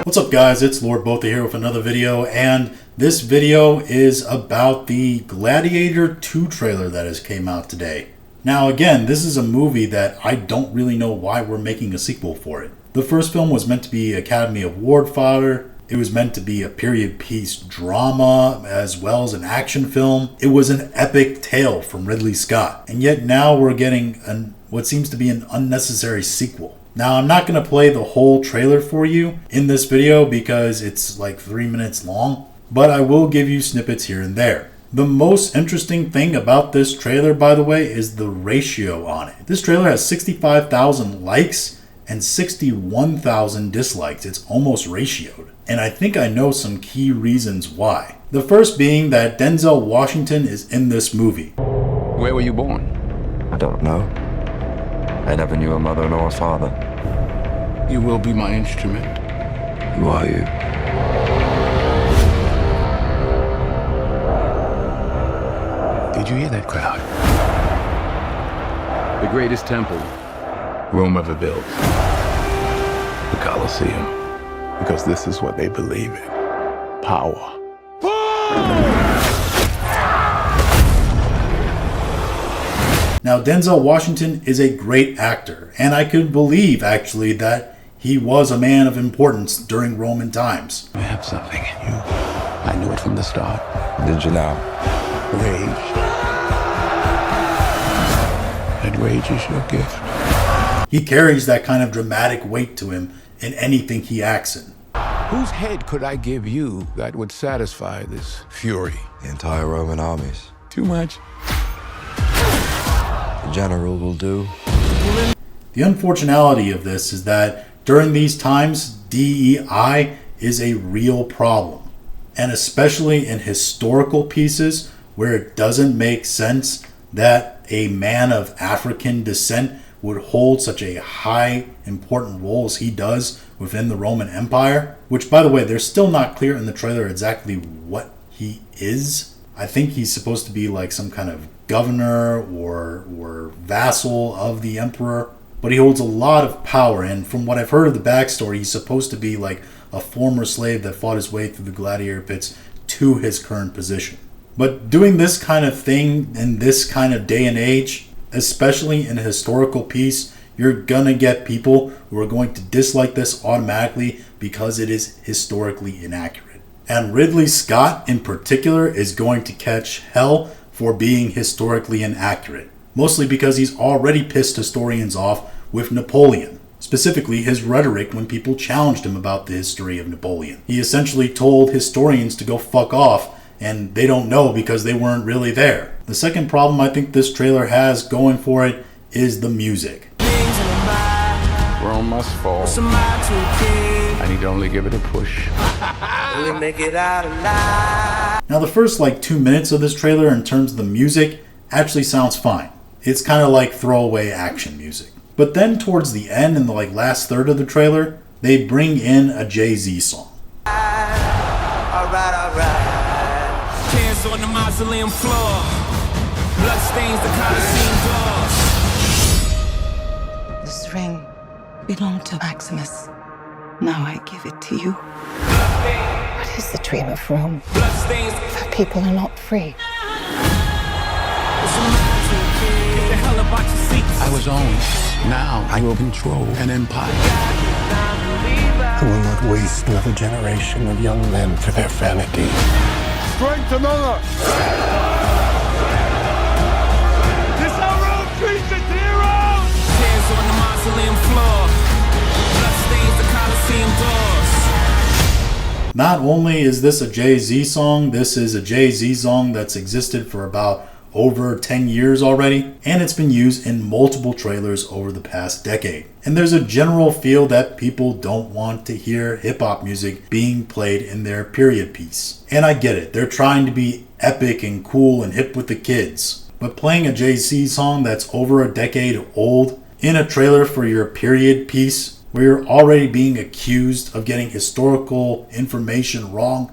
What's up guys, it's Lord Botha here with another video, and this video is about the Gladiator 2 trailer that has came out today. Now again, this is a movie that I don't really know why we're making a sequel for it. The first film was meant to be Academy Award fodder. It was meant to be a period piece drama as well as an action film. It was an epic tale from Ridley Scott. And yet now we're getting what seems to be an unnecessary sequel. Now I'm not going to play the whole trailer for you in this video because it's like 3 minutes long, but I will give you snippets here and there. The most interesting thing about this trailer, by the way, is the ratio on it. This trailer has 65,000 likes and 61,000 dislikes. It's almost ratioed. And I think I know some key reasons why. The first being that Denzel Washington is in this movie. Where were you born? I don't know. I never knew a mother nor a father. You will be my instrument. Who are you? Did you hear that crowd? The greatest temple Rome ever built. The Colosseum. Because this is what they believe in. Power. Now, Denzel Washington is a great actor, and I could believe, actually, that he was a man of importance during Roman times. I have something in you. I knew it from the start. Did you now? Rage. And rage is your gift. He carries that kind of dramatic weight to him in anything he acts in. Whose head could I give you that would satisfy this fury? The entire Roman armies. Too much. The general will do. The unfortunality of this is that during these times, DEI is a real problem. And especially in historical pieces where it doesn't make sense that a man of African descent would hold such a high important role as he does within the Roman Empire, which by the way, they're still not clear in the trailer exactly what he is. I think he's supposed to be like some kind of governor or vassal of the emperor, but he holds a lot of power, and from what I've heard of the backstory, he's supposed to be like a former slave that fought his way through the gladiator pits to his current position. But doing this kind of thing in this kind of day and age, especially in a historical piece, you're gonna get people who are going to dislike this automatically because it is historically inaccurate. And Ridley Scott in particular is going to catch hell for being historically inaccurate, mostly because he's already pissed historians off with Napoleon, specifically his rhetoric when people challenged him about the history of Napoleon. He essentially told historians to go fuck off, and they don't know because they weren't really there. The second problem I think this trailer has going for it is the music. Rome must fall. I need only give it a push. Now the first 2 minutes of this trailer in terms of the music actually sounds fine. It's kind of like throwaway action music. But then towards the end, in the last third of the trailer, they bring in a Jay-Z song. Alright. Hands on the mausoleum floor. Blood stains the Colosseum doors. This ring belonged to Maximus. Now I give it to you. What is the dream of Rome? Blood stains. That people are not free. I was owned. Now I will control an empire. I will not waste another generation of young men for their vanity. Strength among us! This how Rome treats its heroes! Hands on the mausoleum floor. Blood stains the Colosseum doors. Not only is this a Jay-Z song, this is a Jay-Z song that's existed for about over 10 years already, and it's been used in multiple trailers over the past decade. And there's a general feel that people don't want to hear hip-hop music being played in their period piece. And I get it, they're trying to be epic and cool and hip with the kids. But playing a Jay-Z song that's over a decade old in a trailer for your period piece, where you're already being accused of getting historical information wrong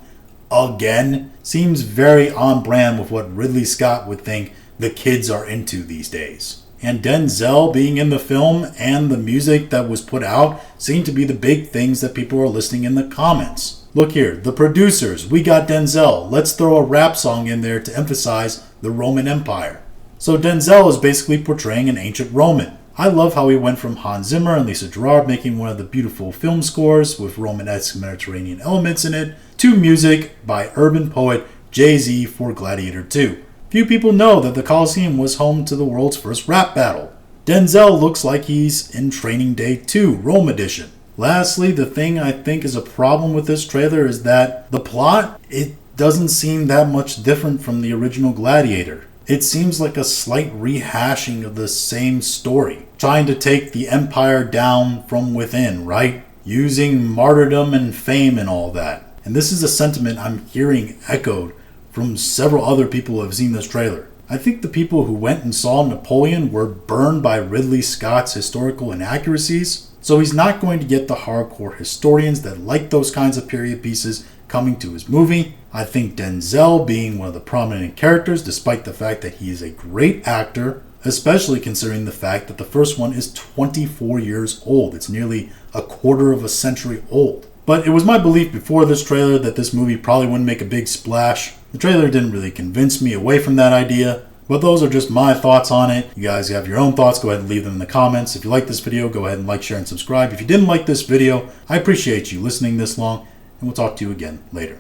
again, seems very on brand with what Ridley Scott would think the kids are into these days. And Denzel being in the film and the music that was put out seem to be the big things that people are listing in the comments. Look here, the producers, we got Denzel. Let's throw a rap song in there to emphasize the Roman Empire. So Denzel is basically portraying an ancient Roman. I love how he went from Hans Zimmer and Lisa Gerrard making one of the beautiful film scores with Romanesque Mediterranean elements in it, to music by urban poet Jay-Z for Gladiator 2. Few people know that the Coliseum was home to the world's first rap battle. Denzel looks like he's in Training Day 2, Rome Edition. Lastly, the thing I think is a problem with this trailer is that the plot, it doesn't seem that much different from the original Gladiator. It seems like a slight rehashing of the same story, trying to take the empire down from within, right? Using martyrdom and fame and all that. And this is a sentiment I'm hearing echoed from several other people who have seen this trailer. I think the people who went and saw Napoleon were burned by Ridley Scott's historical inaccuracies, so he's not going to get the hardcore historians that like those kinds of period pieces coming to his movie. I think Denzel being one of the prominent characters, despite the fact that he is a great actor, especially considering the fact that the first one is 24 years old. It's nearly a quarter of a century old. But it was my belief before this trailer that this movie probably wouldn't make a big splash. The trailer didn't really convince me away from that idea, but those are just my thoughts on it. You guys have your own thoughts, go ahead and leave them in the comments. If you like this video, go ahead and like, share, and subscribe. If you didn't like this video, I appreciate you listening this long, and we'll talk to you again later.